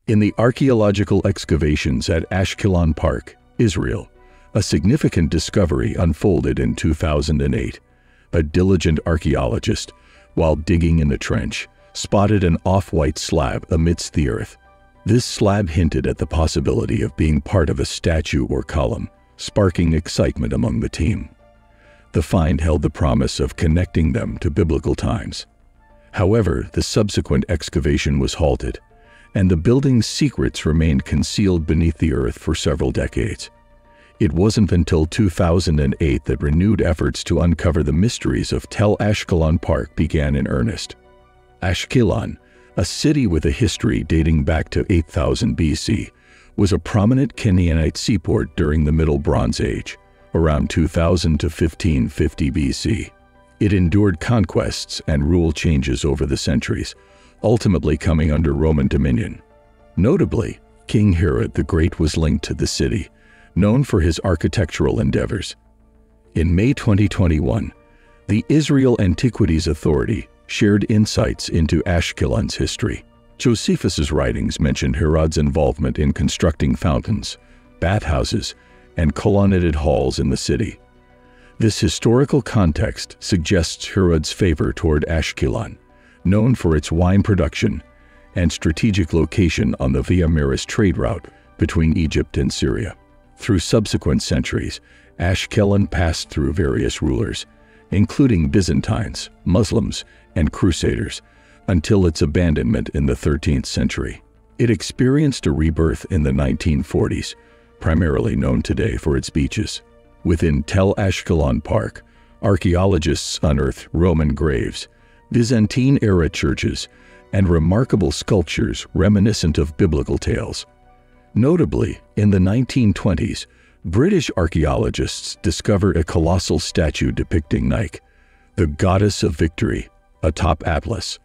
In the archaeological excavations at Ashkelon Park, Israel, a significant discovery unfolded in 2008. A diligent archaeologist, while digging in the trench, spotted an off-white slab amidst the earth. This slab hinted at the possibility of being part of a statue or column, sparking excitement among the team. The find held the promise of connecting them to biblical times. However, the subsequent excavation was halted, and the building's secrets remained concealed beneath the earth for several decades. It wasn't until 2008 that renewed efforts to uncover the mysteries of Tel Ashkelon Park began in earnest. Ashkelon, a city with a history dating back to 8000 BC, was a prominent Canaanite seaport during the Middle Bronze Age, around 2000 to 1550 BC. It endured conquests and rule changes over the centuries, ultimately coming under Roman dominion. Notably, King Herod the Great was linked to the city, known for his architectural endeavors. In May 2021, the Israel Antiquities Authority shared insights into Ashkelon's history. Josephus's writings mentioned Herod's involvement in constructing fountains, bathhouses, and colonnaded halls in the city. This historical context suggests Herod's favor toward Ashkelon, known for its wine production and strategic location on the Via Maris trade route between Egypt and Syria. Through subsequent centuries, Ashkelon passed through various rulers, including Byzantines, Muslims, and Crusaders, until its abandonment in the 13th century. It experienced a rebirth in the 1940s, primarily known today for its beaches. Within Tel Ashkelon Park, archaeologists unearthed Roman graves, Byzantine-era churches, and remarkable sculptures reminiscent of biblical tales. Notably, in the 1920s, British archaeologists discovered a colossal statue depicting Nike, the goddess of victory, atop Atlas.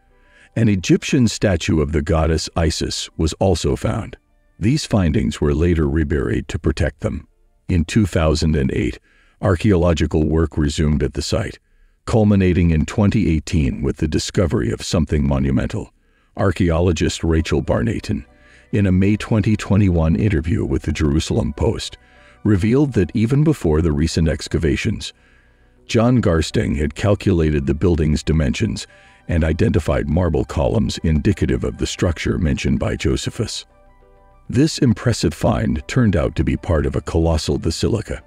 An Egyptian statue of the goddess Isis was also found. These findings were later reburied to protect them. In 2008, archaeological work resumed at the site, culminating in 2018 with the discovery of something monumental. Archaeologist Rachel Barnayton, in a May 2021 interview with the Jerusalem Post, revealed that even before the recent excavations, John Garstang had calculated the building's dimensions and identified marble columns indicative of the structure mentioned by Josephus. This impressive find turned out to be part of a colossal basilica.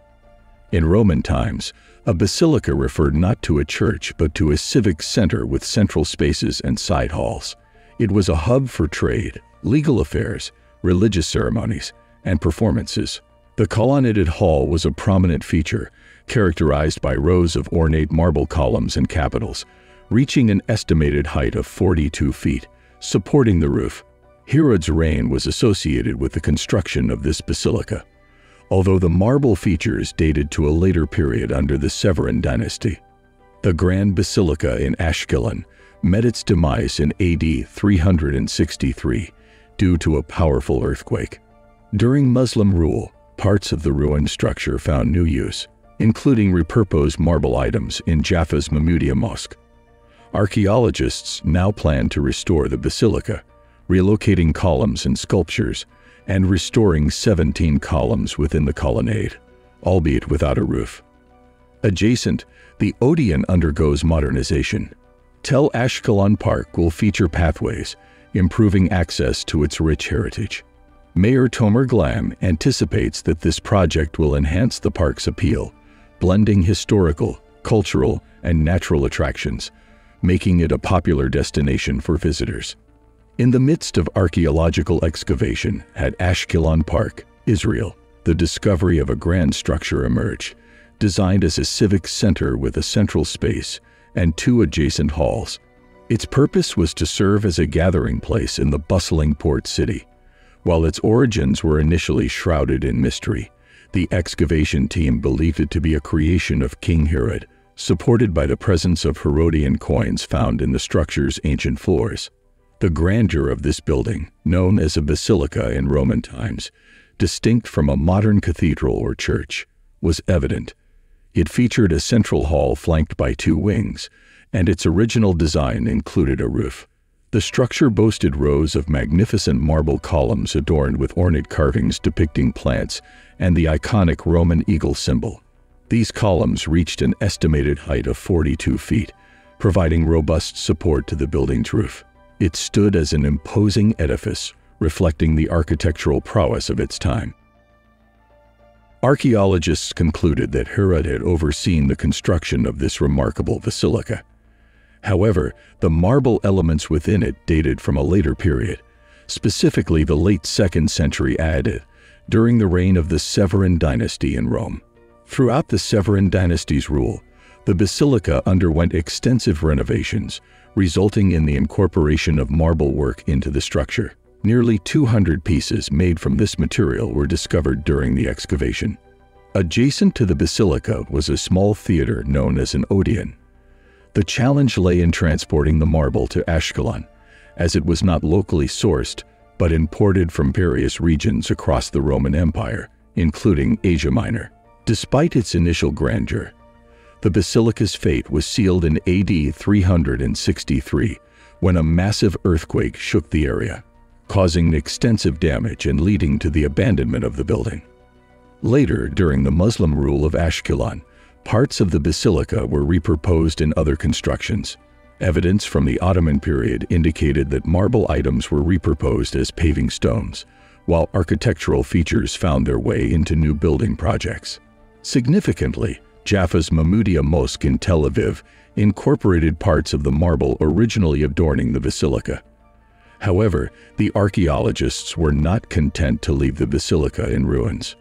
In Roman times, a basilica referred not to a church but to a civic center with central spaces and side halls. It was a hub for trade, legal affairs, religious ceremonies, and performances. The colonnaded hall was a prominent feature, characterized by rows of ornate marble columns and capitals, reaching an estimated height of 42 feet, supporting the roof. Herod's reign was associated with the construction of this basilica, although the marble features dated to a later period under the Severan dynasty. The Grand Basilica in Ashkelon met its demise in AD 363 due to a powerful earthquake. During Muslim rule, parts of the ruined structure found new use, including repurposed marble items in Jaffa's Mahmudiya Mosque. Archaeologists now plan to restore the basilica, relocating columns and sculptures, and restoring 17 columns within the colonnade, albeit without a roof. Adjacent, the Odeon undergoes modernization. Tel Ashkelon Park will feature pathways, improving access to its rich heritage. Mayor Tomer Glam anticipates that this project will enhance the park's appeal, blending historical, cultural, and natural attractions, making it a popular destination for visitors. In the midst of archaeological excavation at Ashkelon Park, Israel, the discovery of a grand structure emerged, designed as a civic center with a central space and 2 adjacent halls. Its purpose was to serve as a gathering place in the bustling port city. While its origins were initially shrouded in mystery, the excavation team believed it to be a creation of King Herod, supported by the presence of Herodian coins found in the structure's ancient floors. The grandeur of this building, known as a basilica in Roman times, distinct from a modern cathedral or church, was evident. It featured a central hall flanked by 2 wings, and its original design included a roof. The structure boasted rows of magnificent marble columns adorned with ornate carvings depicting plants and the iconic Roman eagle symbol. These columns reached an estimated height of 42 feet, providing robust support to the building's roof. It stood as an imposing edifice, reflecting the architectural prowess of its time. Archaeologists concluded that Herod had overseen the construction of this remarkable basilica. However, the marble elements within it dated from a later period, specifically the late 2nd century AD, during the reign of the Severan dynasty in Rome. Throughout the Severan dynasty's rule, the basilica underwent extensive renovations, resulting in the incorporation of marble work into the structure. Nearly 200 pieces made from this material were discovered during the excavation. Adjacent to the basilica was a small theater known as an odeon. The challenge lay in transporting the marble to Ashkelon, as it was not locally sourced, but imported from various regions across the Roman Empire, including Asia Minor. Despite its initial grandeur, the basilica's fate was sealed in AD 363, when a massive earthquake shook the area, causing extensive damage and leading to the abandonment of the building. Later, during the Muslim rule of Ashkelon, parts of the basilica were repurposed in other constructions. Evidence from the Ottoman period indicated that marble items were repurposed as paving stones, while architectural features found their way into new building projects. Significantly, Jaffa's Mahmudiya Mosque in Tel Aviv incorporated parts of the marble originally adorning the basilica. However, the archaeologists were not content to leave the basilica in ruins.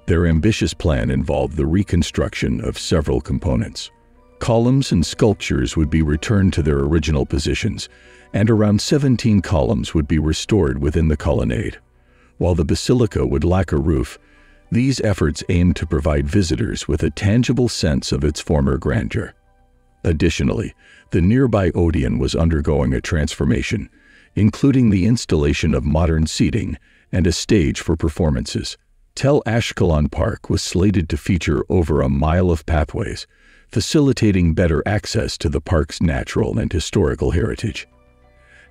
Their ambitious plan involved the reconstruction of several components. Columns and sculptures would be returned to their original positions, and around 17 columns would be restored within the colonnade. While the basilica would lack a roof, these efforts aimed to provide visitors with a tangible sense of its former grandeur. Additionally, the nearby odeon was undergoing a transformation, including the installation of modern seating and a stage for performances. Tel Ashkelon Park was slated to feature over a mile of pathways, facilitating better access to the park's natural and historical heritage.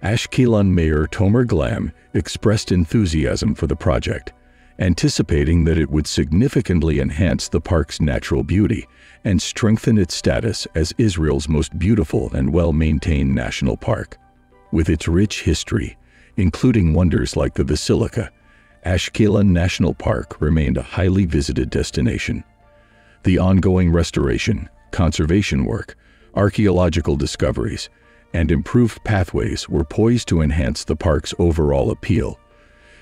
Ashkelon Mayor Tomer Glam expressed enthusiasm for the project, anticipating that it would significantly enhance the park's natural beauty and strengthen its status as Israel's most beautiful and well-maintained national park. With its rich history, including wonders like the basilica, Ashkelon National Park remained a highly visited destination. The ongoing restoration, conservation work, archaeological discoveries, and improved pathways were poised to enhance the park's overall appeal,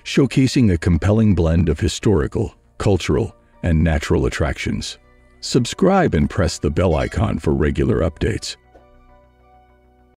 showcasing a compelling blend of historical, cultural, and natural attractions. Subscribe and press the bell icon for regular updates.